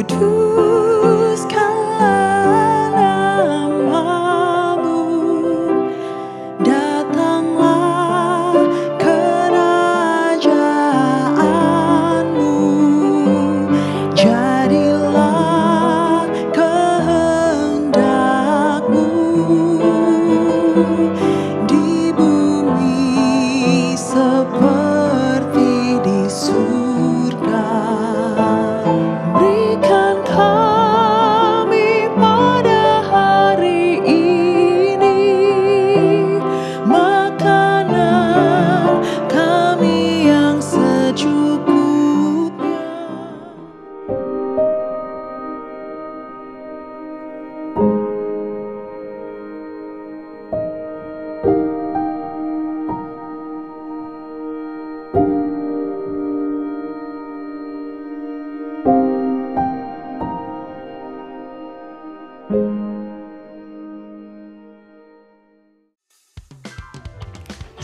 kuduskanlah namamu, datanglah kerajaanmu, jadilah kehendakmu di bumi seperti di surga. Berikan kami pada hari ini makanan kami yang secukupnya.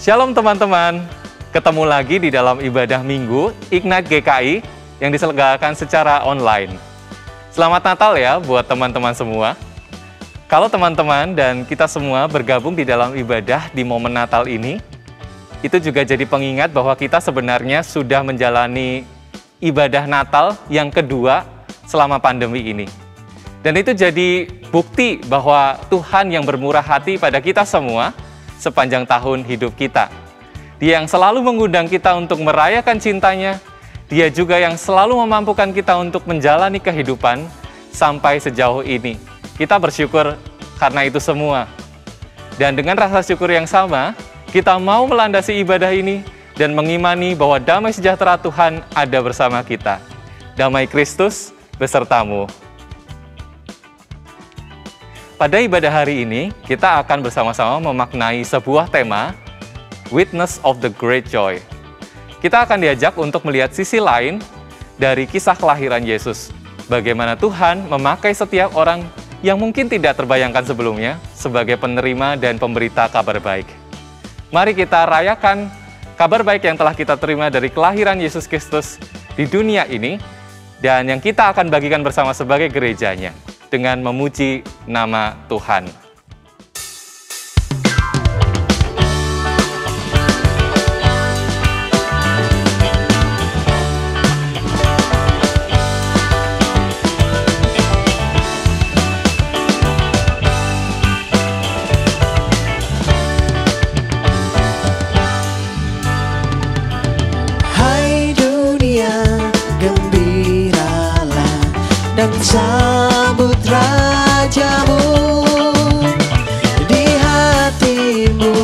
Shalom teman-teman, ketemu lagi di dalam ibadah minggu Ignite GKI yang diselenggarakan secara online. Selamat Natal ya buat teman-teman semua. Kalau teman-teman dan kita semua bergabung di dalam ibadah di momen Natal ini, itu juga jadi pengingat bahwa kita sebenarnya sudah menjalani ibadah Natal yang kedua selama pandemi ini. Dan itu jadi bukti bahwa Tuhan yang bermurah hati pada kita semua sepanjang tahun hidup kita. Dia yang selalu mengundang kita untuk merayakan cintanya. Dia juga yang selalu memampukan kita untuk menjalani kehidupan sampai sejauh ini. Kita bersyukur karena itu semua. Dan dengan rasa syukur yang sama, kita mau melandasi ibadah ini dan mengimani bahwa damai sejahtera Tuhan ada bersama kita. Damai Kristus besertamu. Pada ibadah hari ini, kita akan bersama-sama memaknai sebuah tema, Witness of the Great Joy. Kita akan diajak untuk melihat sisi lain dari kisah kelahiran Yesus. Bagaimana Tuhan memakai setiap orang yang mungkin tidak terbayangkan sebelumnya sebagai penerima dan pemberita kabar baik. Mari kita rayakan kabar baik yang telah kita terima dari kelahiran Yesus Kristus di dunia ini dan yang kita akan bagikan bersama sebagai gerejanya dengan memuji nama Tuhan. Hai dunia, gembiralah dan sambut Rajamu. Di hatimu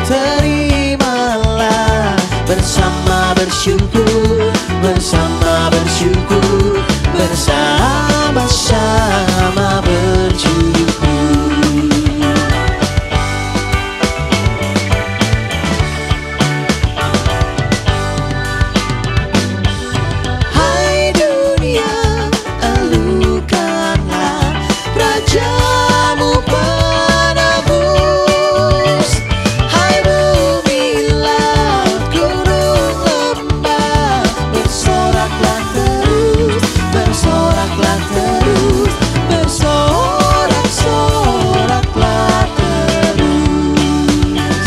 terimalah bersama bersyukur, bersama bersyukur, bersama-sama bersyukur. Hai dunia, elukanlah Rajamu penebus. Hai bumi, laut, gunung, lembah, bersoraklah terus, bersoraklah terus, bersorak-soraklah terus.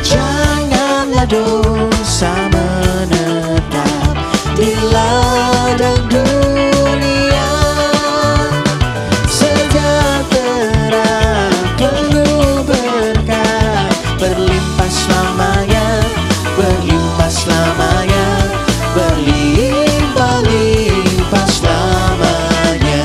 Janganlah dosa menetap di ladang dunia. Sejahtera penuh berkah, berlimpah selamanya, berlimpah selamanya, berlimpah-limpah selamanya.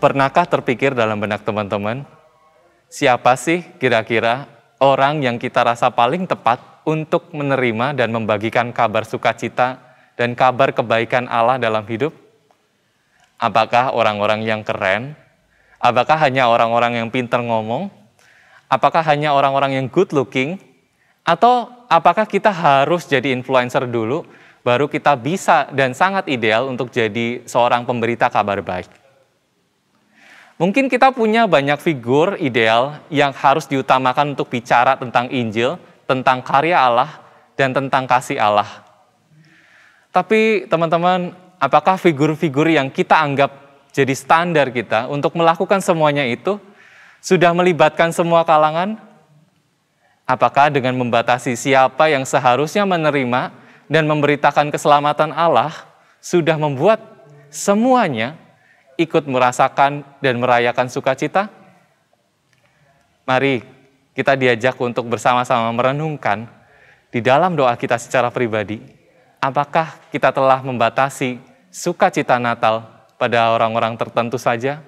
Pernahkah terpikir dalam benak teman-teman, siapa sih kira-kira orang yang kita rasa paling tepat untuk menerima dan membagikan kabar sukacita dan kabar kebaikan Allah dalam hidup? Apakah orang-orang yang keren? Apakah hanya orang-orang yang pintar ngomong? Apakah hanya orang-orang yang good looking? Atau apakah kita harus jadi influencer dulu, baru kita bisa dan sangat ideal untuk jadi seorang pemberita kabar baik? Mungkin kita punya banyak figur ideal yang harus diutamakan untuk bicara tentang Injil, tentang karya Allah, dan tentang kasih Allah. Tapi teman-teman, apakah figur-figur yang kita anggap jadi standar kita untuk melakukan semuanya itu sudah melibatkan semua kalangan? Apakah dengan membatasi siapa yang seharusnya menerima dan memberitakan keselamatan Allah sudah membuat semuanya ikut merasakan dan merayakan sukacita? Mari kita diajak untuk bersama-sama merenungkan di dalam doa kita secara pribadi, apakah kita telah membatasi sukacita Natal pada orang-orang tertentu saja?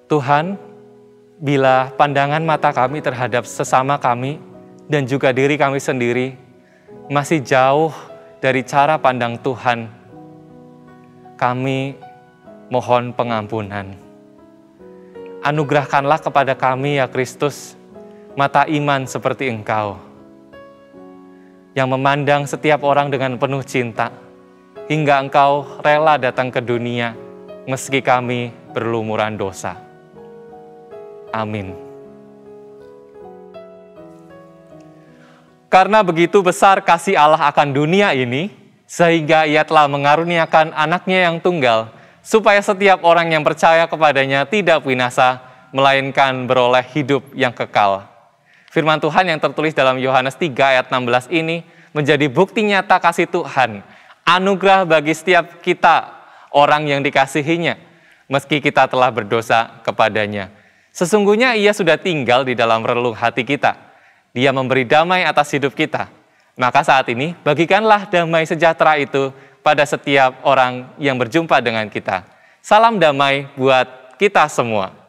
Tuhan, bila pandangan mata kami terhadap sesama kami dan juga diri kami sendiri masih jauh dari cara pandang Tuhan, kami mohon pengampunan. Anugerahkanlah kepada kami ya Kristus, mata iman seperti Engkau, yang memandang setiap orang dengan penuh cinta, hingga Engkau rela datang ke dunia meski kami berlumuran dosa. Amin. Karena begitu besar kasih Allah akan dunia ini, sehingga Ia telah mengaruniakan anaknya yang tunggal, supaya setiap orang yang percaya kepadanya tidak binasa, melainkan beroleh hidup yang kekal. Firman Tuhan yang tertulis dalam Yohanes 3 ayat 16 ini menjadi bukti nyata kasih Tuhan, anugerah bagi setiap kita, orang yang dikasihinya, meski kita telah berdosa kepadanya. Sesungguhnya Ia sudah tinggal di dalam relung hati kita. Dia memberi damai atas hidup kita. Maka saat ini, bagikanlah damai sejahtera itu pada setiap orang yang berjumpa dengan kita. Salam damai buat kita semua.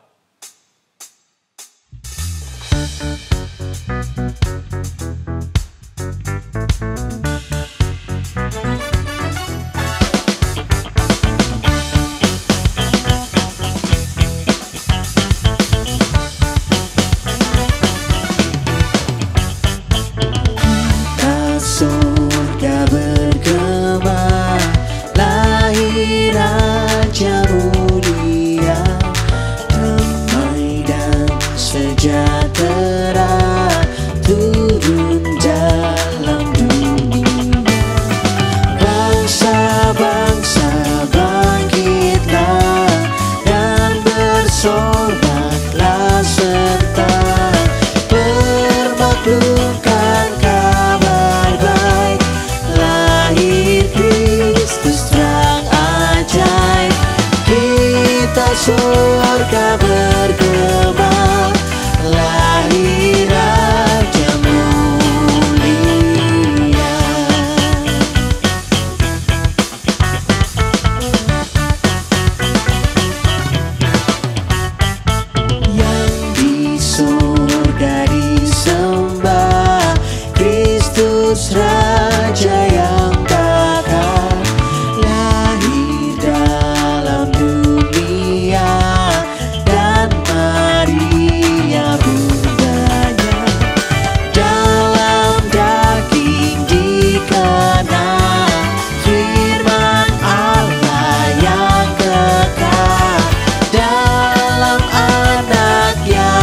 Surga bergema, lahir Raja mulia, damai dan sejahtera turun dalam dunia. Bangsa-bangsa bangkitlah dan bersoraklah serta permaklumkan kabar baik, lahir Kristus terang ajaib. Kita surga bergema, lahir Raja mulia. Yang di surga disembah, Kristus Raja yang bakal lahir dalam dunia, dan Maria bundanya dalam daging dikenal, firman Allah yang kekal dalam anak yang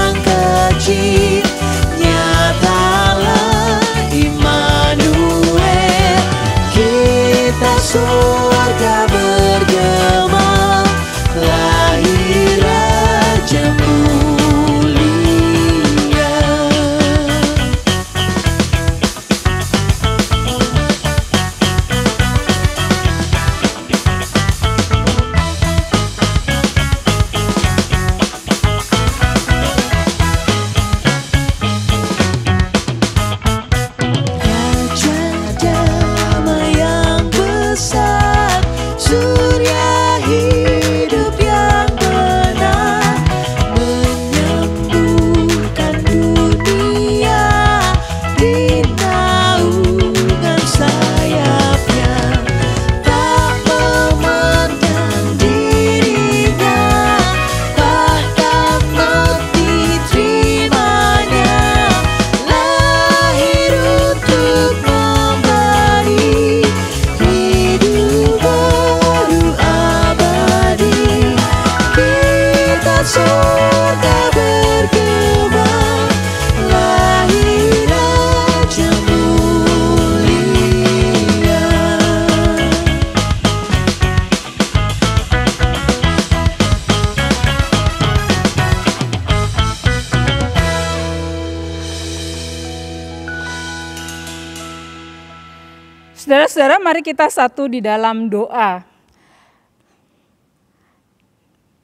Saudara-saudara, mari kita satu di dalam doa.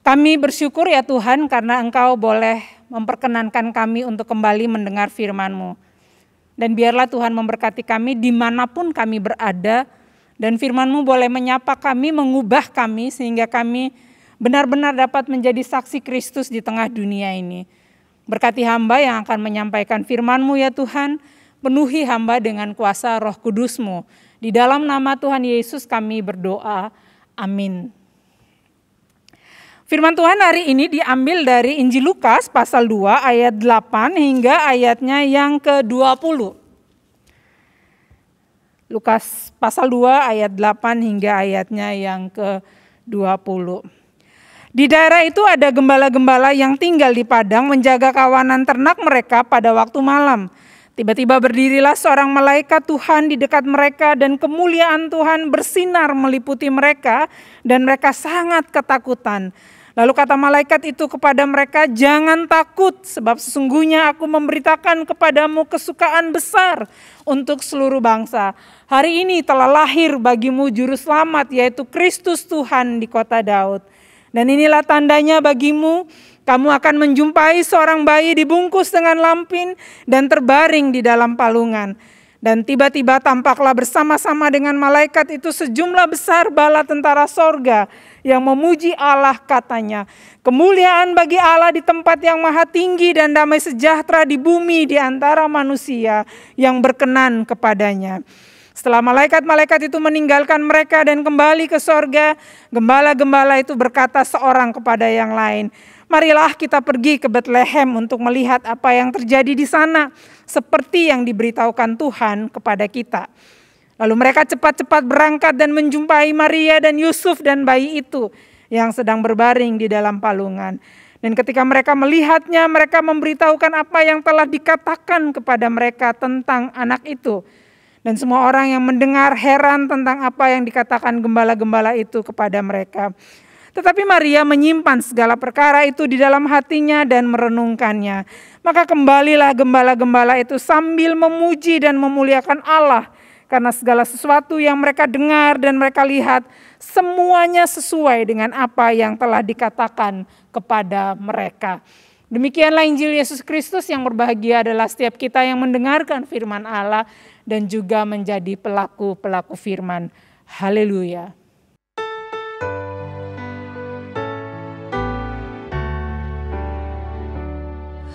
Kami bersyukur ya Tuhan karena Engkau boleh memperkenankan kami untuk kembali mendengar firman-Mu. Dan biarlah Tuhan memberkati kami dimanapun kami berada, dan firman-Mu boleh menyapa kami, mengubah kami, sehingga kami benar-benar dapat menjadi saksi Kristus di tengah dunia ini. Berkati hamba yang akan menyampaikan firman-Mu ya Tuhan, penuhi hamba dengan kuasa Roh Kudus-Mu. Di dalam nama Tuhan Yesus kami berdoa. Amin. Firman Tuhan hari ini diambil dari Injil Lukas pasal 2 ayat 8 hingga ayatnya yang ke-20. Lukas pasal 2 ayat 8 hingga ayatnya yang ke-20. Di daerah itu ada gembala-gembala yang tinggal di padang menjaga kawanan ternak mereka pada waktu malam. Tiba-tiba berdirilah seorang malaikat Tuhan di dekat mereka dan kemuliaan Tuhan bersinar meliputi mereka dan mereka sangat ketakutan. Lalu kata malaikat itu kepada mereka, "Jangan takut, sebab sesungguhnya aku memberitakan kepadamu kesukaan besar untuk seluruh bangsa. Hari ini telah lahir bagimu juru selamat, yaitu Kristus Tuhan di kota Daud. Dan inilah tandanya bagimu, kamu akan menjumpai seorang bayi dibungkus dengan lampin dan terbaring di dalam palungan." Dan tiba-tiba tampaklah bersama-sama dengan malaikat itu sejumlah besar bala tentara sorga yang memuji Allah, katanya, "Kemuliaan bagi Allah di tempat yang maha tinggi dan damai sejahtera di bumi di antara manusia yang berkenan kepadanya." Setelah malaikat-malaikat itu meninggalkan mereka dan kembali ke sorga, gembala-gembala itu berkata seorang kepada yang lain, "Marilah kita pergi ke Betlehem untuk melihat apa yang terjadi di sana, seperti yang diberitahukan Tuhan kepada kita." Lalu mereka cepat-cepat berangkat dan menjumpai Maria dan Yusuf dan bayi itu yang sedang berbaring di dalam palungan. Dan ketika mereka melihatnya, mereka memberitahukan apa yang telah dikatakan kepada mereka tentang anak itu. Dan semua orang yang mendengar heran tentang apa yang dikatakan gembala-gembala itu kepada mereka. Tetapi Maria menyimpan segala perkara itu di dalam hatinya dan merenungkannya. Maka kembalilah gembala-gembala itu sambil memuji dan memuliakan Allah. Karena segala sesuatu yang mereka dengar dan mereka lihat, semuanya sesuai dengan apa yang telah dikatakan kepada mereka. Demikianlah Injil Yesus Kristus. Yang berbahagia adalah setiap kita yang mendengarkan firman Allah dan juga menjadi pelaku-pelaku firman. Haleluya.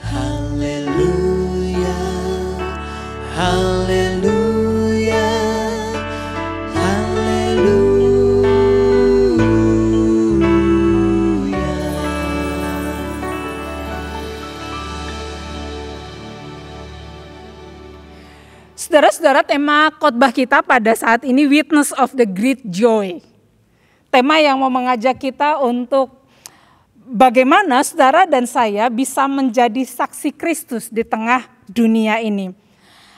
Haleluya, haleluya, haleluya. Saudara-saudara, tema khotbah kita pada saat ini Witness of the Great Joy. Tema yang mau mengajak kita untuk bagaimana saudara dan saya bisa menjadi saksi Kristus di tengah dunia ini.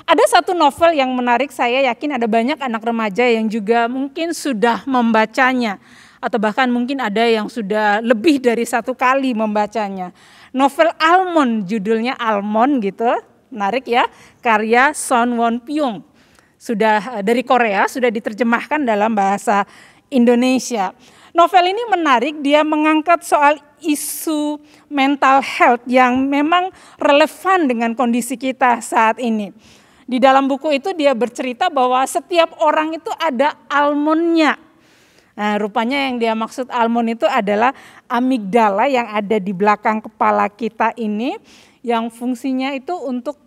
Ada satu novel yang menarik, saya yakin ada banyak anak remaja yang juga mungkin sudah membacanya. Atau bahkan mungkin ada yang sudah lebih dari satu kali membacanya. Novel Almond, judulnya Almond gitu. Menarik ya, karya Son Won Pyong. Sudah dari Korea, sudah diterjemahkan dalam bahasa Indonesia. Novel ini menarik, dia mengangkat soal isu mental health yang memang relevan dengan kondisi kita saat ini. Di dalam buku itu dia bercerita bahwa setiap orang itu ada almondnya. Nah, rupanya yang dia maksud almond itu adalah amigdala yang ada di belakang kepala kita ini, yang fungsinya itu untuk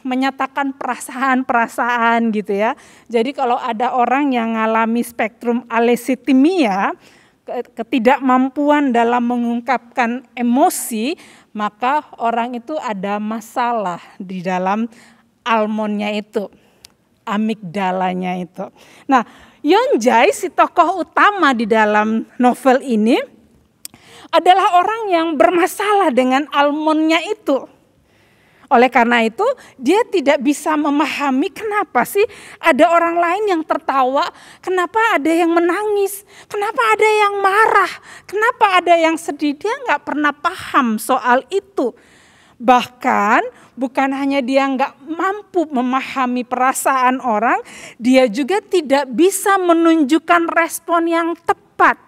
menyatakan perasaan-perasaan gitu ya. Jadi kalau ada orang yang mengalami spektrum alesitimia, ketidakmampuan dalam mengungkapkan emosi, maka orang itu ada masalah di dalam almondnya itu, amigdalanya itu. Nah, Yeonjae, si tokoh utama di dalam novel ini, adalah orang yang bermasalah dengan almondnya itu. Oleh karena itu, dia tidak bisa memahami kenapa sih ada orang lain yang tertawa, kenapa ada yang menangis, kenapa ada yang marah, kenapa ada yang sedih. Dia nggak pernah paham soal itu. Bahkan bukan hanya dia nggak mampu memahami perasaan orang, dia juga tidak bisa menunjukkan respon yang tepat.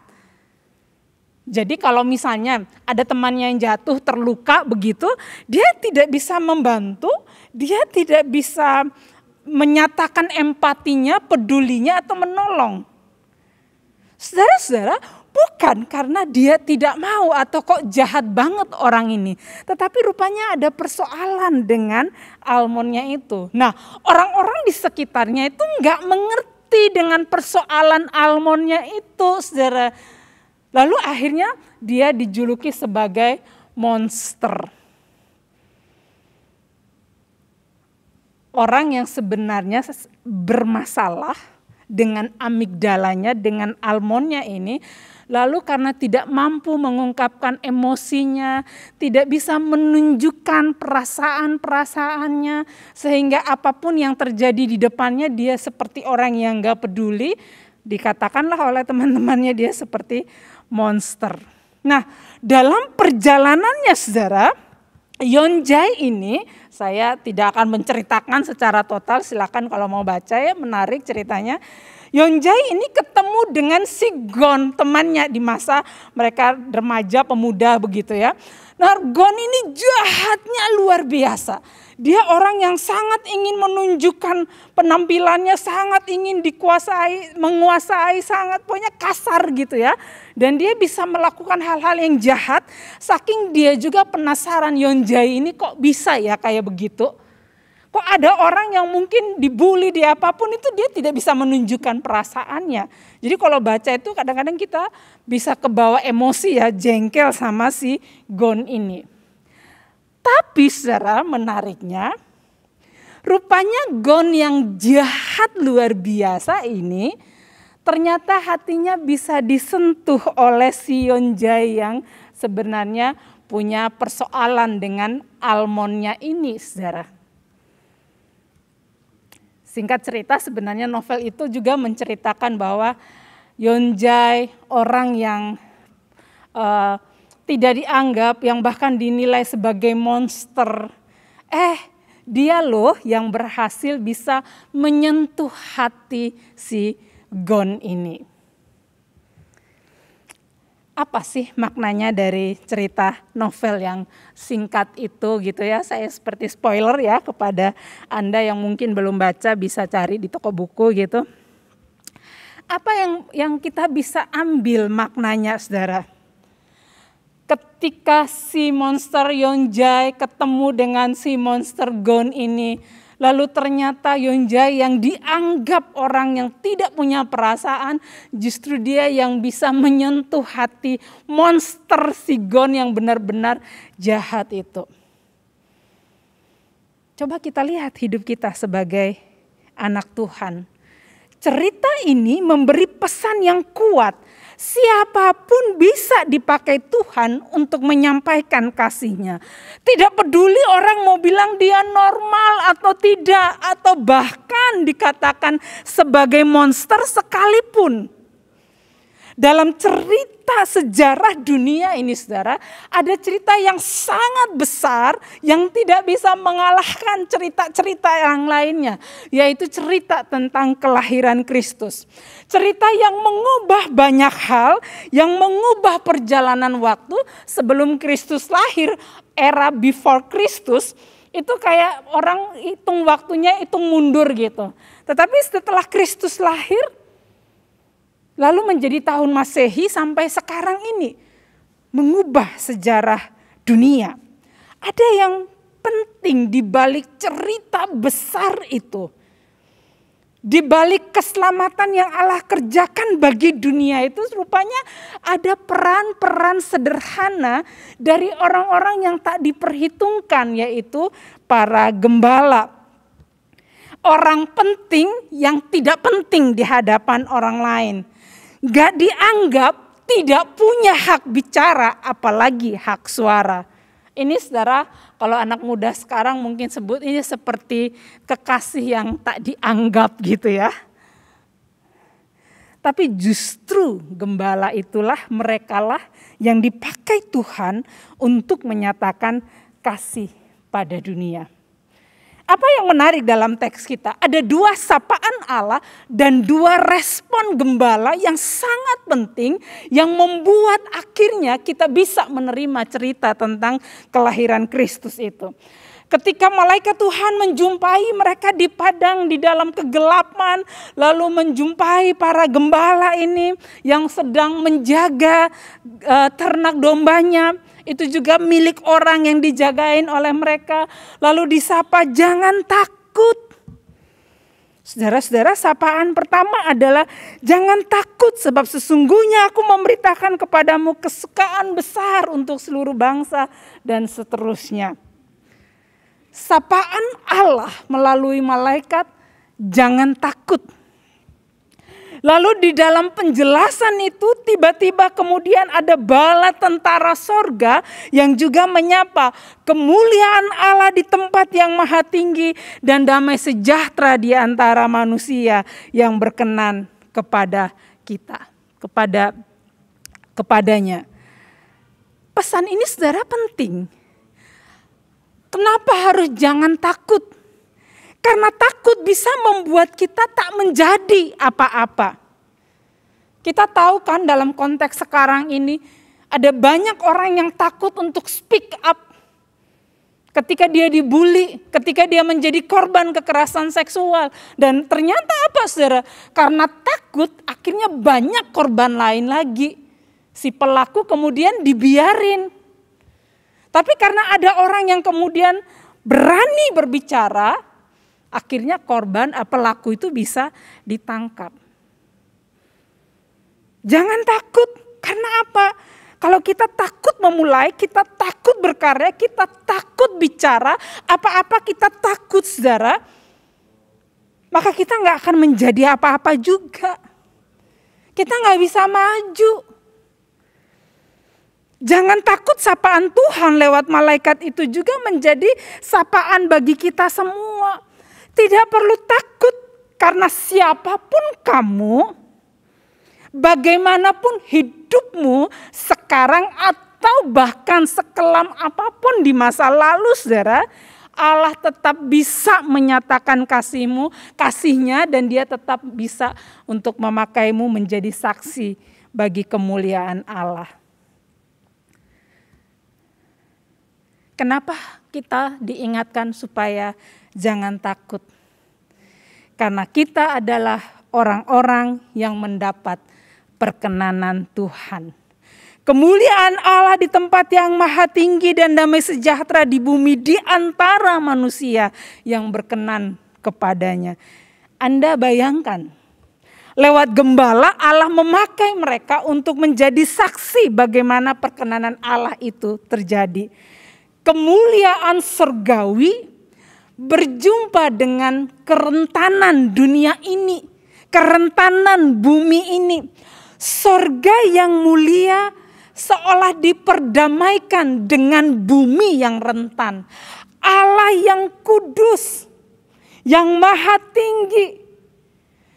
Jadi kalau misalnya ada temannya yang jatuh terluka begitu, dia tidak bisa membantu, dia tidak bisa menyatakan empatinya, pedulinya atau menolong. Saudara-saudara, bukan karena dia tidak mau atau kok jahat banget orang ini. Tetapi rupanya ada persoalan dengan almonnya itu. Nah, orang-orang di sekitarnya itu nggak mengerti dengan persoalan almonnya itu, saudara. Lalu akhirnya dia dijuluki sebagai monster. Orang yang sebenarnya bermasalah dengan amigdalanya, dengan almonnya ini, lalu karena tidak mampu mengungkapkan emosinya, tidak bisa menunjukkan perasaan-perasaannya, sehingga apapun yang terjadi di depannya dia seperti orang yang gak peduli, dikatakanlah oleh teman-temannya dia seperti monster. Nah, dalam perjalanannya saudara, Yonjay ini saya tidak akan menceritakan secara total, silakan kalau mau baca ya, menarik ceritanya. Yonjay ini ketemu dengan si Gon, temannya di masa mereka remaja pemuda begitu ya. Nah, Gon ini jahatnya luar biasa. Dia orang yang sangat ingin menunjukkan penampilannya, sangat ingin dikuasai, menguasai, sangat pokoknya kasar gitu ya. Dan dia bisa melakukan hal-hal yang jahat, saking dia juga penasaran Yonjay ini kok bisa ya kayak begitu. Kok ada orang yang mungkin dibully di apapun itu dia tidak bisa menunjukkan perasaannya. Jadi kalau baca itu kadang-kadang kita bisa kebawa emosi ya, jengkel sama si Gon ini. Tapi secara menariknya, rupanya Gon yang jahat luar biasa ini ternyata hatinya bisa disentuh oleh si Yonjay yang sebenarnya punya persoalan dengan almonnya ini, saudara. Singkat cerita sebenarnya novel itu juga menceritakan bahwa Yonjay orang yang tidak dianggap, yang bahkan dinilai sebagai monster. Dia loh yang berhasil bisa menyentuh hati si Gon ini. Apa sih maknanya dari cerita novel yang singkat itu gitu ya. Saya seperti spoiler ya kepada Anda yang mungkin belum baca, bisa cari di toko buku gitu. Apa yang kita bisa ambil maknanya saudara? Ketika si monster Yonjay ketemu dengan si monster Gon ini, lalu ternyata Yonjay yang dianggap orang yang tidak punya perasaan, justru dia yang bisa menyentuh hati monster si Gon yang benar-benar jahat itu. Coba kita lihat hidup kita sebagai anak Tuhan. Cerita ini memberi pesan yang kuat. Siapapun bisa dipakai Tuhan untuk menyampaikan kasih-Nya. Tidak peduli orang mau bilang dia normal atau tidak, atau bahkan dikatakan sebagai monster sekalipun. Dalam cerita sejarah dunia ini saudara, ada cerita yang sangat besar yang tidak bisa mengalahkan cerita-cerita yang lainnya. Yaitu cerita tentang kelahiran Kristus. Cerita yang mengubah banyak hal, yang mengubah perjalanan waktu sebelum Kristus lahir, era before Kristus. Itu kayak orang hitung waktunya, hitung mundur gitu. Tetapi setelah Kristus lahir, lalu menjadi tahun Masehi sampai sekarang ini mengubah sejarah dunia. Ada yang penting di balik cerita besar itu. Di balik keselamatan yang Allah kerjakan bagi dunia itu rupanya ada peran-peran sederhana dari orang-orang yang tak diperhitungkan, yaitu para gembala. Orang penting yang tidak penting di hadapan orang lain. Gak dianggap, tidak punya hak bicara, apalagi hak suara. Ini saudara, kalau anak muda sekarang mungkin sebut ini seperti kekasih yang tak dianggap gitu ya. Tapi justru gembala itulah, merekalah yang dipakai Tuhan untuk menyatakan kasih pada dunia. Apa yang menarik dalam teks kita? Ada 2 sapaan Allah dan 2 respon gembala yang sangat penting yang membuat akhirnya kita bisa menerima cerita tentang kelahiran Kristus itu. Ketika malaikat Tuhan menjumpai mereka di padang di dalam kegelapan, lalu menjumpai para gembala ini yang sedang menjaga ternak dombanya, itu juga milik orang yang dijagain oleh mereka. Lalu disapa, jangan takut. Saudara-saudara, sapaan pertama adalah jangan takut sebab sesungguhnya aku memberitakan kepadamu kesukaan besar untuk seluruh bangsa dan seterusnya. Sapaan Allah melalui malaikat, jangan takut. Lalu di dalam penjelasan itu tiba-tiba kemudian ada bala tentara sorga yang juga menyapa kemuliaan Allah di tempat yang maha tinggi dan damai sejahtera di antara manusia yang berkenan kepada kita, kepadanya. Pesan ini saudara penting. Kenapa harus jangan takut? Karena takut bisa membuat kita tak menjadi apa-apa. Kita tahu kan dalam konteks sekarang ini ada banyak orang yang takut untuk speak up. Ketika dia dibully, ketika dia menjadi korban kekerasan seksual. Dan ternyata apa saudara? Karena takut akhirnya banyak korban lain lagi. Si pelaku kemudian dibiarin. Tapi karena ada orang yang kemudian berani berbicara, akhirnya pelaku itu bisa ditangkap. Jangan takut, karena apa? Kalau kita takut memulai, kita takut berkarya, kita takut bicara, apa-apa kita takut saudara, maka kita gak akan menjadi apa-apa juga. Kita gak bisa maju. Jangan takut, sapaan Tuhan lewat malaikat itu juga menjadi sapaan bagi kita semua. Tidak perlu takut karena siapapun kamu, bagaimanapun hidupmu sekarang atau bahkan sekelam apapun di masa lalu saudara, Allah tetap bisa menyatakan kasihnya dan dia tetap bisa untuk memakaimu menjadi saksi bagi kemuliaan Allah. Kenapa kita diingatkan supaya jangan takut? Karena kita adalah orang-orang yang mendapat perkenanan Tuhan. Kemuliaan Allah di tempat yang maha tinggi dan damai sejahtera di bumi di antara manusia yang berkenan kepadanya. Anda bayangkan, lewat gembala Allah memakai mereka untuk menjadi saksi bagaimana perkenanan Allah itu terjadi. Kemuliaan surgawi berjumpa dengan kerentanan dunia ini, kerentanan bumi ini. Surga yang mulia seolah diperdamaikan dengan bumi yang rentan. Allah yang kudus, yang maha tinggi,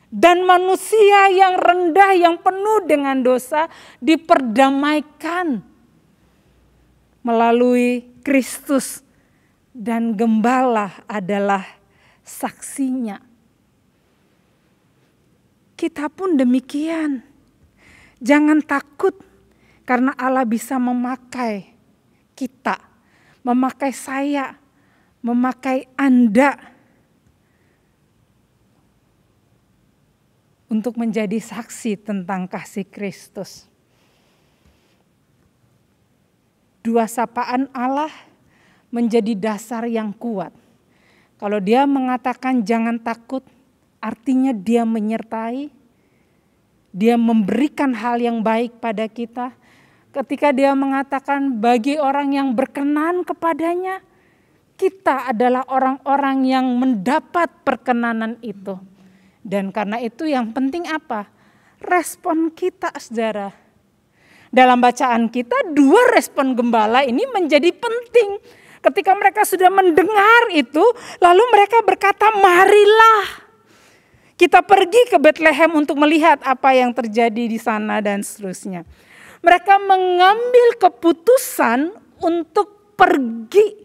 dan manusia yang rendah, yang penuh dengan dosa diperdamaikan melalui Kristus, dan gembala adalah saksinya. Kita pun demikian. Jangan takut karena Allah bisa memakai kita, memakai saya, memakai Anda untuk menjadi saksi tentang kasih Kristus. 2 sapaan Allah menjadi dasar yang kuat. Kalau dia mengatakan jangan takut, artinya dia menyertai, dia memberikan hal yang baik pada kita. Ketika dia mengatakan bagi orang yang berkenan kepadanya, kita adalah orang-orang yang mendapat perkenanan itu. Dan karena itu yang penting apa? Respon kita saudara. Dalam bacaan kita 2 respon gembala ini menjadi penting. Ketika mereka sudah mendengar itu, lalu mereka berkata, marilah kita pergi ke Betlehem untuk melihat apa yang terjadi di sana dan seterusnya. Mereka mengambil keputusan untuk pergi.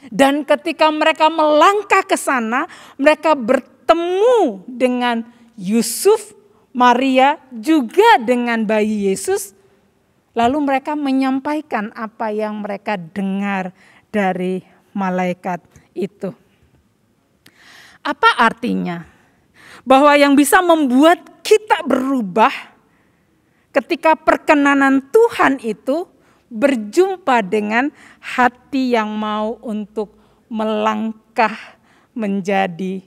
Dan ketika mereka melangkah ke sana, mereka bertemu dengan Yusuf, Maria, juga dengan bayi Yesus. Lalu mereka menyampaikan apa yang mereka dengar dari malaikat itu. Apa artinya? Bahwa yang bisa membuat kita berubah ketika perkenanan Tuhan itu berjumpa dengan hati yang mau untuk melangkah menjadi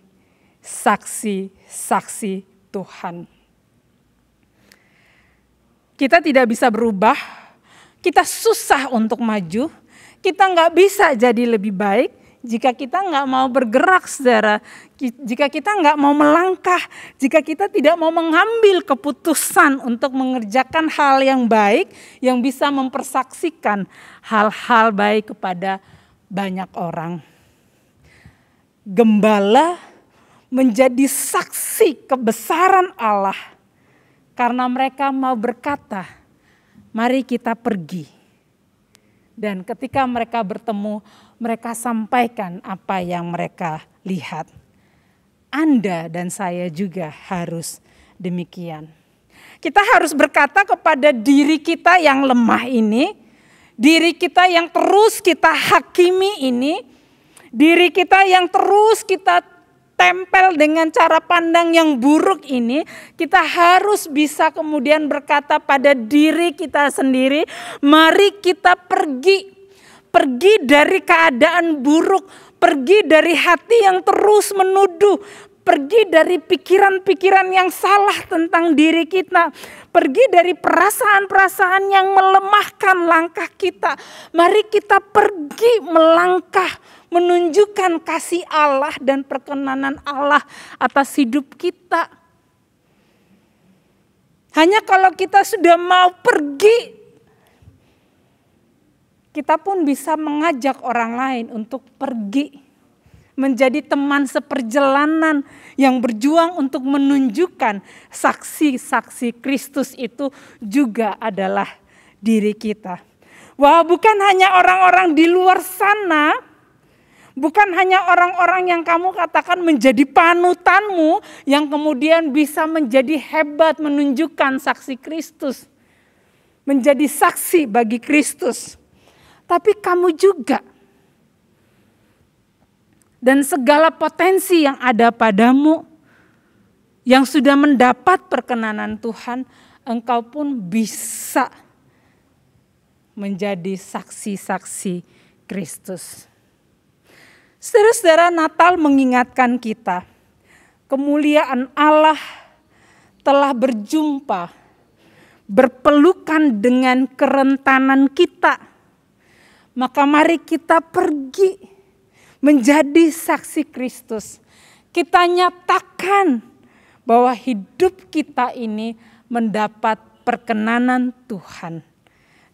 saksi-saksi Tuhan. Kita tidak bisa berubah, kita susah untuk maju, kita nggak bisa jadi lebih baik jika kita nggak mau bergerak, saudara. Jika kita nggak mau melangkah, jika kita tidak mau mengambil keputusan untuk mengerjakan hal yang baik, yang bisa mempersaksikan hal-hal baik kepada banyak orang. Gembala menjadi saksi kebesaran Allah karena mereka mau berkata, mari kita pergi. Dan ketika mereka bertemu, mereka sampaikan apa yang mereka lihat. Anda dan saya juga harus demikian. Kita harus berkata kepada diri kita yang lemah ini, diri kita yang terus kita hakimi ini, diri kita yang terus kita tempel dengan cara pandang yang buruk ini, kita harus bisa kemudian berkata pada diri kita sendiri, mari kita pergi dari keadaan buruk, pergi dari hati yang terus menuduh, pergi dari pikiran-pikiran yang salah tentang diri kita, pergi dari perasaan-perasaan yang melemahkan langkah kita. Mari kita pergi melangkah, menunjukkan kasih Allah dan perkenanan Allah atas hidup kita. Hanya kalau kita sudah mau pergi, kita pun bisa mengajak orang lain untuk pergi. Menjadi teman seperjalanan yang berjuang untuk menunjukkan saksi-saksi Kristus itu juga adalah diri kita. Wah, bukan hanya orang-orang di luar sana, bukan hanya orang-orang yang kamu katakan menjadi panutanmu yang kemudian bisa menjadi hebat menunjukkan saksi Kristus. Menjadi saksi bagi Kristus. Tapi kamu juga. Dan segala potensi yang ada padamu, yang sudah mendapat perkenanan Tuhan, engkau pun bisa menjadi saksi-saksi Kristus. Saudara-saudara, Natal mengingatkan kita, kemuliaan Allah telah berjumpa, berpelukan dengan kerentanan kita. Maka mari kita pergi menjadi saksi Kristus. Kita nyatakan bahwa hidup kita ini mendapat perkenanan Tuhan.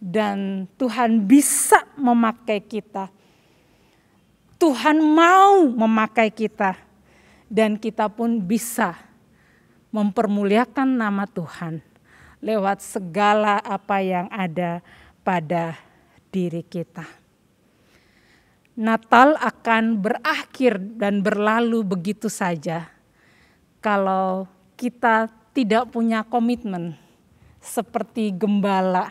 Dan Tuhan bisa memakai kita. Tuhan mau memakai kita. Dan kita pun bisa mempermuliakan nama Tuhan lewat segala apa yang ada pada diri kita. Natal akan berakhir dan berlalu begitu saja kalau kita tidak punya komitmen seperti gembala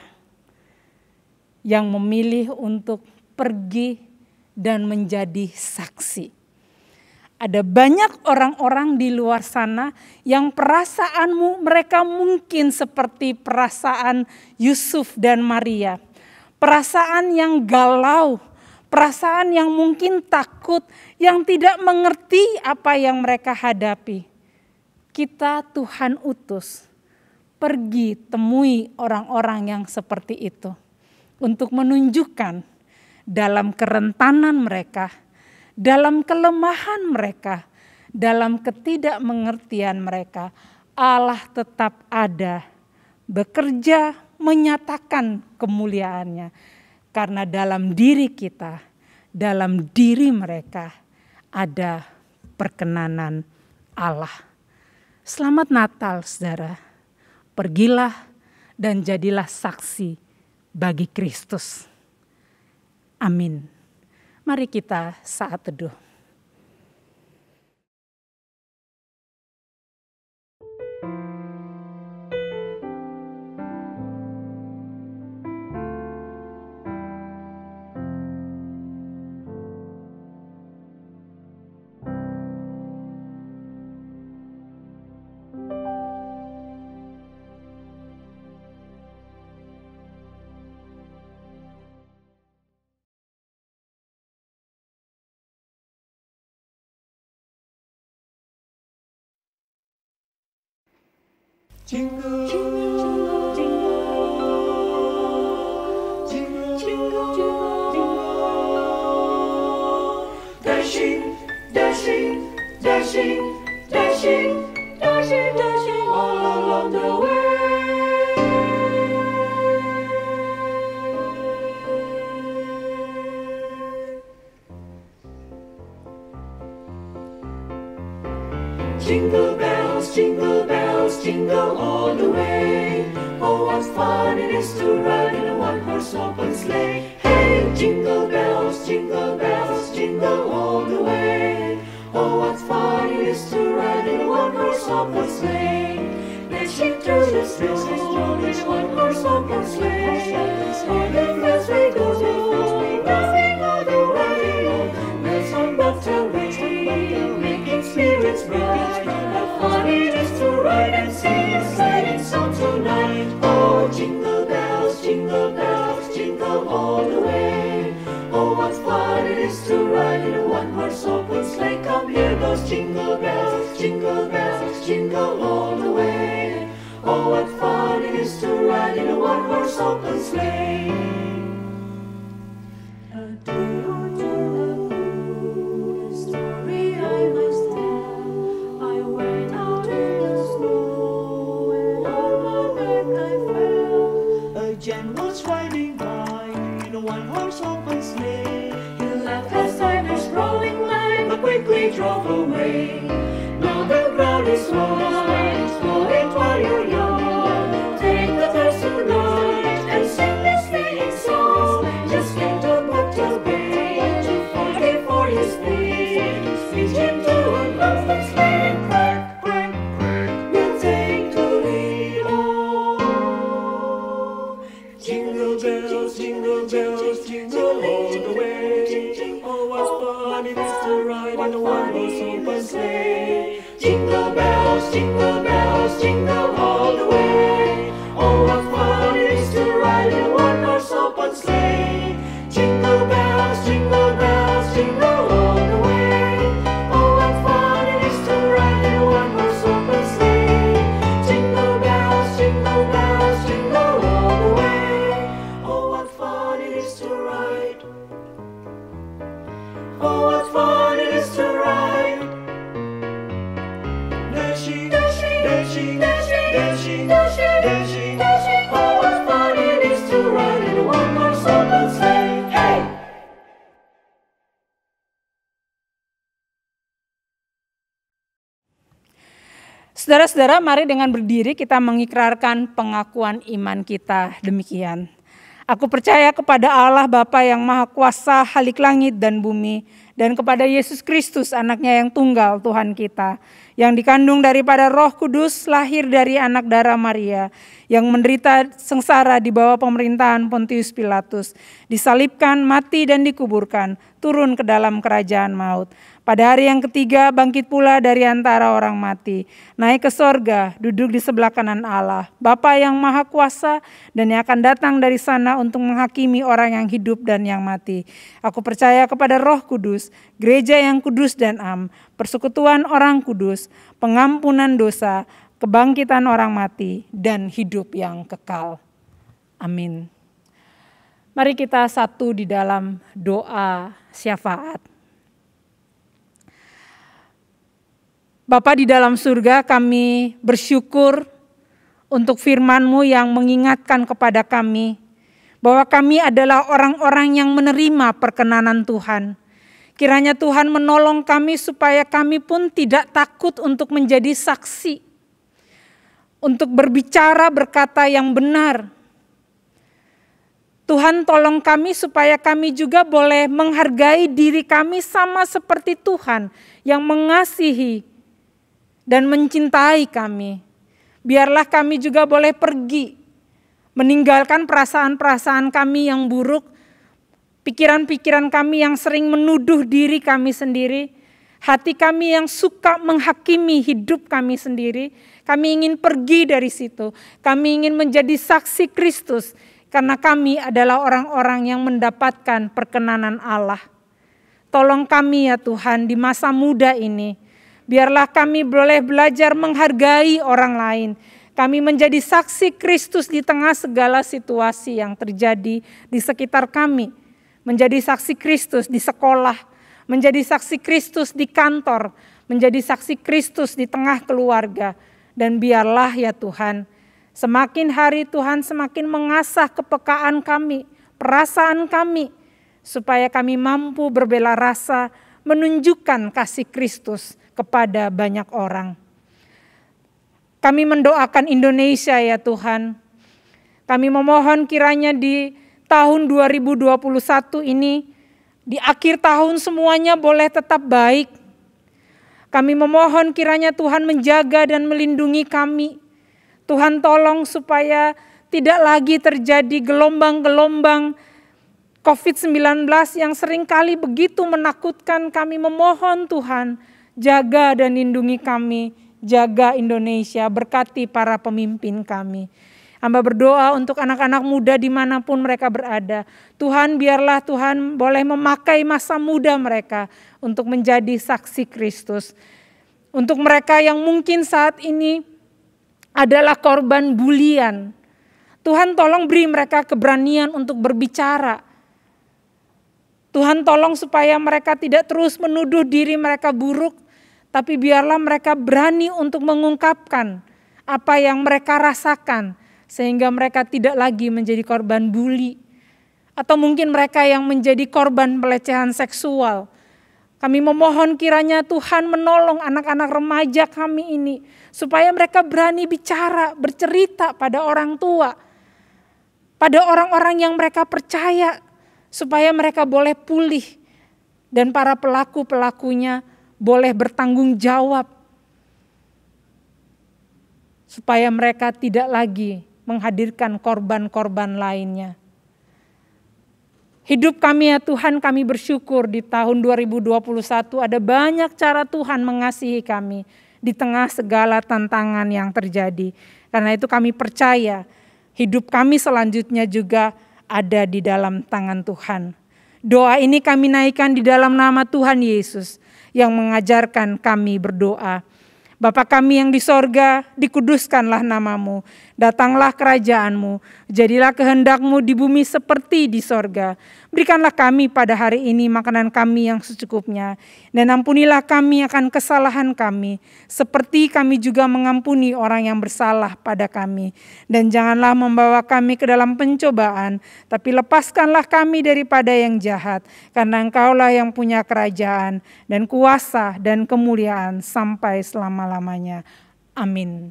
yang memilih untuk pergi dan menjadi saksi. Ada banyak orang-orang di luar sana yang perasaanmu mereka mungkin seperti perasaan Yusuf dan Maria. Perasaan yang galau, perasaan yang mungkin takut, yang tidak mengerti apa yang mereka hadapi. Kita Tuhan utus, pergi temui orang-orang yang seperti itu. Untuk menunjukkan dalam kerentanan mereka, dalam kelemahan mereka, dalam ketidakmengertian mereka, Allah tetap ada, bekerja menyatakan kemuliaannya. Karena dalam diri kita, dalam diri mereka ada perkenanan Allah. Selamat Natal, saudara. Pergilah dan jadilah saksi bagi Kristus. Amin. Mari kita saat teduh. Jingle, jingle, jingle, jingle, jingle, jingle. Dashing, dashing, dashing, dashing, dashing, dashing all along the way. Jingle bells, jingle bells, jingle all the way. Oh, what fun it is to ride in a one-horse open sleigh. Hey, jingle bells, jingle all the way. Oh, what fun it is to ride in a one-horse open sleigh. Dashing through the snow in a one-horse open sleigh. On the fields we go, laughing all the way. Bells on bobtail ring, making spirits bright. How fun it is to ride and sing a sleighing song tonight. Oh, jingle bells, jingle all the way. Oh, what fun it is to ride in a one-horse open sleigh. Come hear those jingle bells, jingle all the way. Oh, what fun it is to ride in a one-horse open sleigh. A day or two ago, a story I must tell. I went out in the snow and on my back I fell. A gent was riding by in a one-horse open sleigh. He laughed as I was rolling by, but quickly drove away. Now the ground is wide, explore it while you're young. Take the first tonight and sing this sleighing song. Just get to Bobtail Bay to forget for his speed. Reach him to unlock the sleigh and crack, crack, crack. We'll take the lead on. Jingle bells, jingle all the way. Oh, what fun it is to ride in a one-horse open sleigh. Jingle bells, jingle all the way. Oh, what fun it is to ride in a one-horse open sleigh. Jingle bells, jingle all the way. Oh, what fun it is to ride in a one-horse open sleigh. Jingle bells, jingle all the way. Oh, what fun it is to ride. Oh, what fun it is to ride. Dashing, dashing, dashing, dashing, dashing, dashing, dashing, dashing. Oh, what fun it is to ride in a one-horse open sleigh. Hey! Saudara-saudara, mari dengan berdiri kita mengikrarkan pengakuan iman kita demikian. Aku percaya kepada Allah Bapa yang Maha Kuasa, Khalik langit dan bumi, dan kepada Yesus Kristus, anaknya yang tunggal Tuhan kita, yang dikandung daripada Roh Kudus, lahir dari anak darah Maria, yang menderita sengsara di bawah pemerintahan Pontius Pilatus, disalibkan, mati dan dikuburkan, turun ke dalam kerajaan maut. Pada hari yang ketiga bangkit pula dari antara orang mati, naik ke sorga, duduk di sebelah kanan Allah, Bapa yang Maha Kuasa, dan yang akan datang dari sana untuk menghakimi orang yang hidup dan yang mati. Aku percaya kepada Roh Kudus, gereja yang kudus dan am, persekutuan orang kudus, pengampunan dosa, kebangkitan orang mati, dan hidup yang kekal. Amin. Mari kita satu di dalam doa syafaat. Bapa di dalam surga, kami bersyukur untuk firman-Mu yang mengingatkan kepada kami bahwa kami adalah orang-orang yang menerima perkenanan Tuhan. Kiranya Tuhan menolong kami supaya kami pun tidak takut untuk menjadi saksi, untuk berbicara berkata yang benar. Tuhan tolong kami supaya kami juga boleh menghargai diri kami sama seperti Tuhan yang mengasihi dan mencintai kami. Biarlah kami juga boleh pergi, meninggalkan perasaan-perasaan kami yang buruk, pikiran-pikiran kami yang sering menuduh diri kami sendiri, hati kami yang suka menghakimi hidup kami sendiri. Kami ingin pergi dari situ, kami ingin menjadi saksi Kristus, karena kami adalah orang-orang yang mendapatkan perkenanan Allah. Tolong kami ya Tuhan di masa muda ini. Biarlah kami boleh belajar menghargai orang lain. Kami menjadi saksi Kristus di tengah segala situasi yang terjadi di sekitar kami. Menjadi saksi Kristus di sekolah. Menjadi saksi Kristus di kantor. Menjadi saksi Kristus di tengah keluarga. Dan biarlah ya Tuhan, semakin hari Tuhan semakin mengasah kepekaan kami, perasaan kami, supaya kami mampu berbela rasa menunjukkan kasih Kristus kepada banyak orang. Kami mendoakan Indonesia ya Tuhan. Kami memohon kiranya di tahun 2021 ini, di akhir tahun semuanya boleh tetap baik. Kami memohon kiranya Tuhan menjaga dan melindungi kami. Tuhan tolong supaya tidak lagi terjadi gelombang-gelombang COVID-19 yang seringkali begitu menakutkan. Kami memohon Tuhan, jaga dan lindungi kami, jaga Indonesia, berkati para pemimpin kami. Hamba berdoa untuk anak-anak muda dimanapun mereka berada. Tuhan, biarlah Tuhan boleh memakai masa muda mereka untuk menjadi saksi Kristus. Untuk mereka yang mungkin saat ini adalah korban bulian, Tuhan tolong beri mereka keberanian untuk berbicara. Tuhan tolong supaya mereka tidak terus menuduh diri mereka buruk, tapi biarlah mereka berani untuk mengungkapkan apa yang mereka rasakan, sehingga mereka tidak lagi menjadi korban bully. Atau mungkin mereka yang menjadi korban pelecehan seksual. Kami memohon kiranya Tuhan menolong anak-anak remaja kami ini, supaya mereka berani bicara, bercerita pada orang tua, pada orang-orang yang mereka percaya, supaya mereka boleh pulih, dan para pelaku-pelakunya boleh bertanggung jawab, supaya mereka tidak lagi menghadirkan korban-korban lainnya. Hidup kami ya Tuhan, kami bersyukur di tahun 2021 ada banyak cara Tuhan mengasihi kami di tengah segala tantangan yang terjadi. Karena itu kami percaya hidup kami selanjutnya juga ada di dalam tangan Tuhan. Doa ini kami naikkan di dalam nama Tuhan Yesus yang mengajarkan kami berdoa. Bapa kami yang di sorga, dikuduskanlah namamu, datanglah kerajaanmu, jadilah kehendakmu di bumi seperti di sorga. Berikanlah kami pada hari ini makanan kami yang secukupnya, dan ampunilah kami akan kesalahan kami, seperti kami juga mengampuni orang yang bersalah pada kami. Dan janganlah membawa kami ke dalam pencobaan, tapi lepaskanlah kami daripada yang jahat, karena Engkaulah yang punya kerajaan, dan kuasa, dan kemuliaan sampai selama-lamanya. Amin.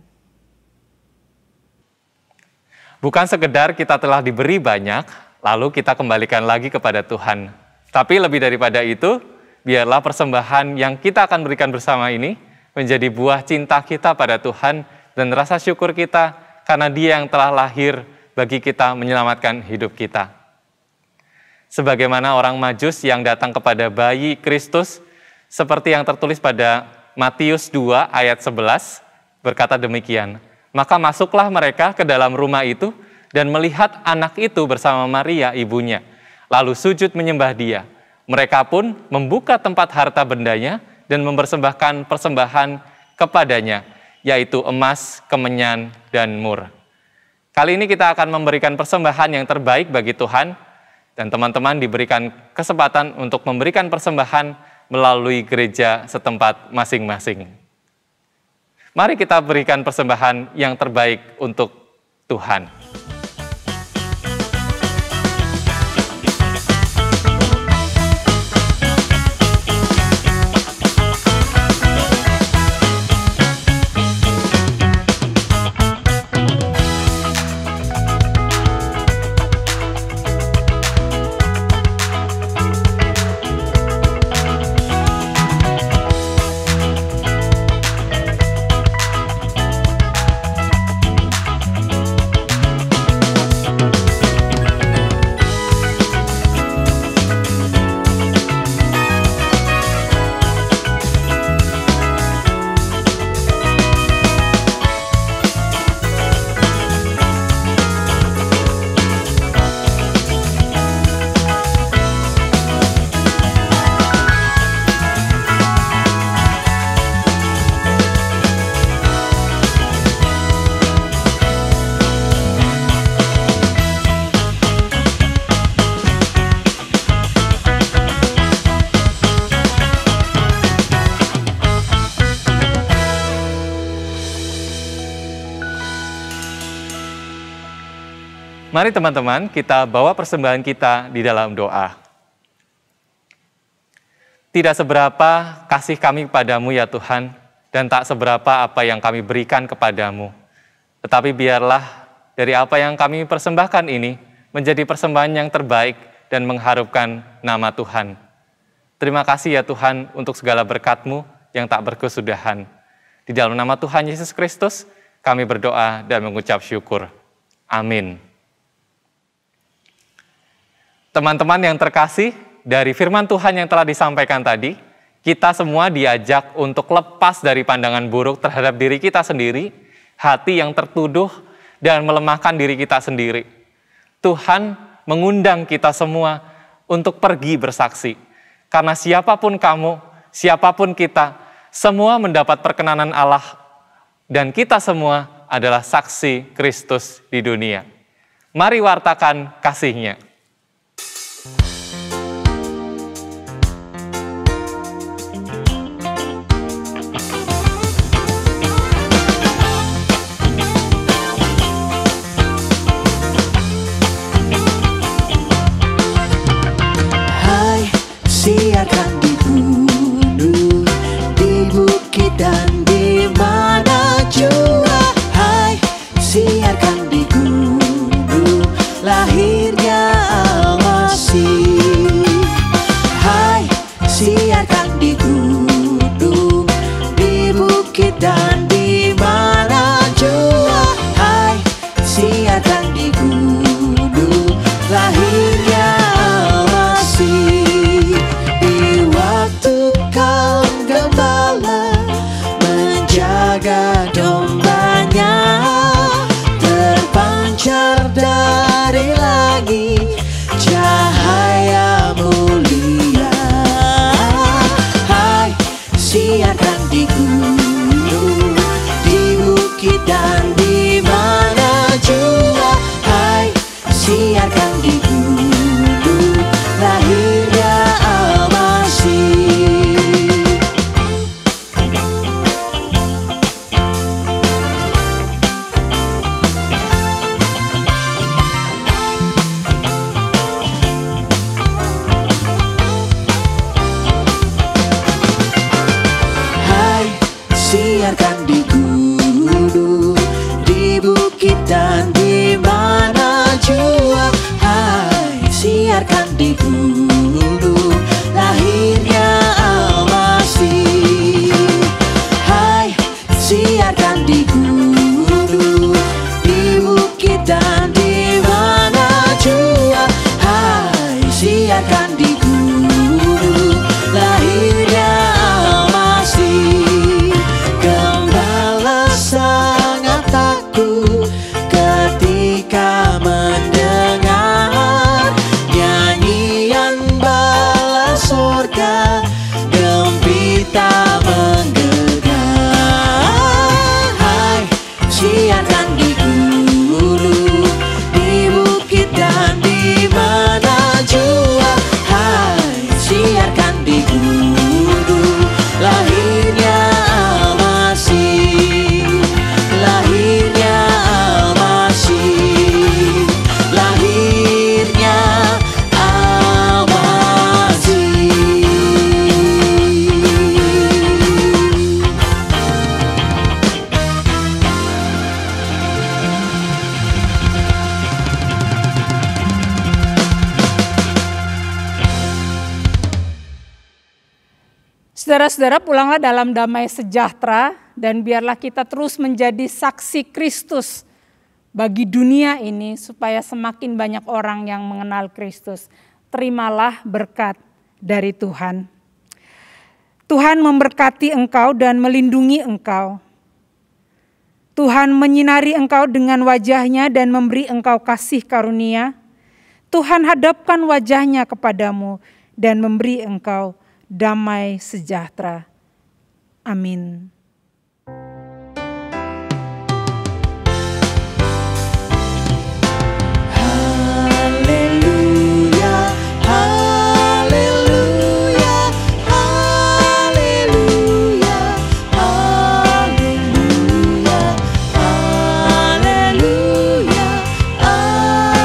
Bukan sekedar kita telah diberi banyak, lalu kita kembalikan lagi kepada Tuhan. Tapi lebih daripada itu, biarlah persembahan yang kita akan berikan bersama ini menjadi buah cinta kita pada Tuhan dan rasa syukur kita karena Dia yang telah lahir bagi kita menyelamatkan hidup kita. Sebagaimana orang Majus yang datang kepada bayi Kristus, seperti yang tertulis pada Matius 2 ayat 11, berkata demikian, maka masuklah mereka ke dalam rumah itu dan melihat anak itu bersama Maria ibunya, lalu sujud menyembah Dia. Mereka pun membuka tempat harta bendanya dan mempersembahkan persembahan kepadanya, yaitu emas, kemenyan, dan mur. Kali ini kita akan memberikan persembahan yang terbaik bagi Tuhan, dan teman-teman diberikan kesempatan untuk memberikan persembahan melalui gereja setempat masing-masing. Mari kita berikan persembahan yang terbaik untuk Tuhan. Mari teman-teman, kita bawa persembahan kita di dalam doa. Tidak seberapa kasih kami kepadamu ya Tuhan, dan tak seberapa apa yang kami berikan kepadamu. Tetapi biarlah dari apa yang kami persembahkan ini menjadi persembahan yang terbaik dan mengharumkan nama Tuhan. Terima kasih ya Tuhan untuk segala berkat-Mu yang tak berkesudahan. Di dalam nama Tuhan Yesus Kristus, kami berdoa dan mengucap syukur. Amin. Teman-teman yang terkasih, dari firman Tuhan yang telah disampaikan tadi, kita semua diajak untuk lepas dari pandangan buruk terhadap diri kita sendiri, hati yang tertuduh, dan melemahkan diri kita sendiri. Tuhan mengundang kita semua untuk pergi bersaksi. Karena siapapun kamu, siapapun kita, semua mendapat perkenanan Allah, dan kita semua adalah saksi Kristus di dunia. Mari wartakan kasih-Nya. Siarkan di gunung, di bukit dan di mana jua. Hai, siarkan di gunung, lahirnya Al-Masih. Hai, siarkan di gunung, di bukit dan di mana jua. Hai, siarkan di gunung, lahirnya Al-Masih. Menjaga dombanya, terpancar dari langit cahaya mulia. Hai, siarkan di gunung, di bukit dan di mana jua. Hai, siarkan di gunung, lahirnya Al-Masih. Siarkan di gunung, di bukit dan di mana jua. Hai, siarkan di gunung, lahirnya Al-Masih. Hai, siarkan di gunung, di bukit dan di mana jua. Hai, siarkan di gunung, lahirnya Al-Masih. Gembala sangat takut ketika mendengar nyanyian bala surga, gempita menggelegar. Hai, siarkan di gunung, di bukit dan di mana jua. Hai, siarkan di gunung, lahirnya lahirnya Al-Masih, lahirnya Al-Masih. Saudara-saudara, pulanglah dalam damai sejahtera dan biarlah kita terus menjadi saksi Kristus bagi dunia ini supaya semakin banyak orang yang mengenal Kristus. Terimalah berkat dari Tuhan. Tuhan memberkati engkau dan melindungi engkau. Tuhan menyinari engkau dengan wajah-Nya dan memberi engkau kasih karunia. Tuhan hadapkan wajah-Nya kepadamu dan memberi engkau damai sejahtera. Amin. Haleluya, haleluya, haleluya, haleluya, haleluya, haleluya.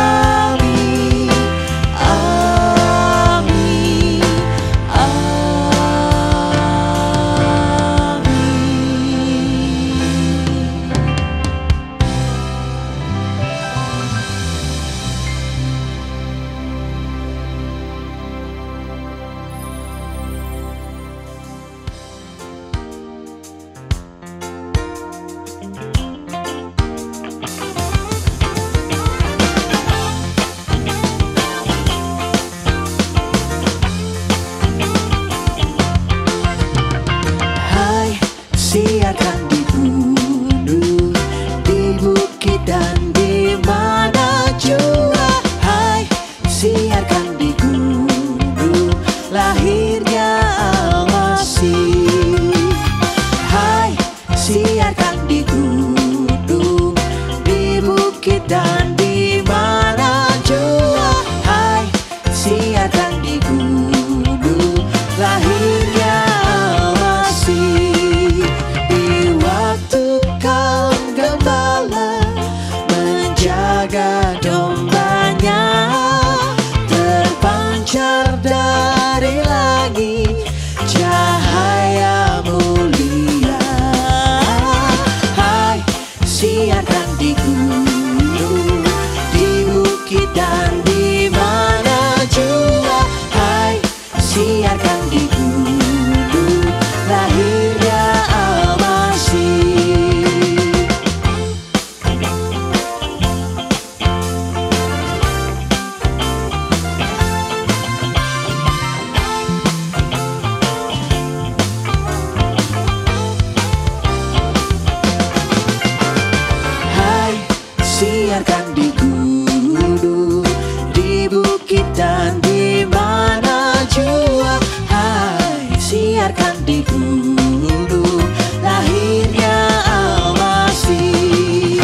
lahirnya Al-Masih.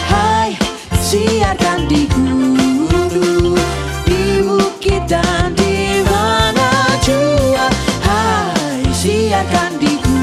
Hai, siarkan di gunung, di bukit dan di mana jua. Hai, siarkan di gunung,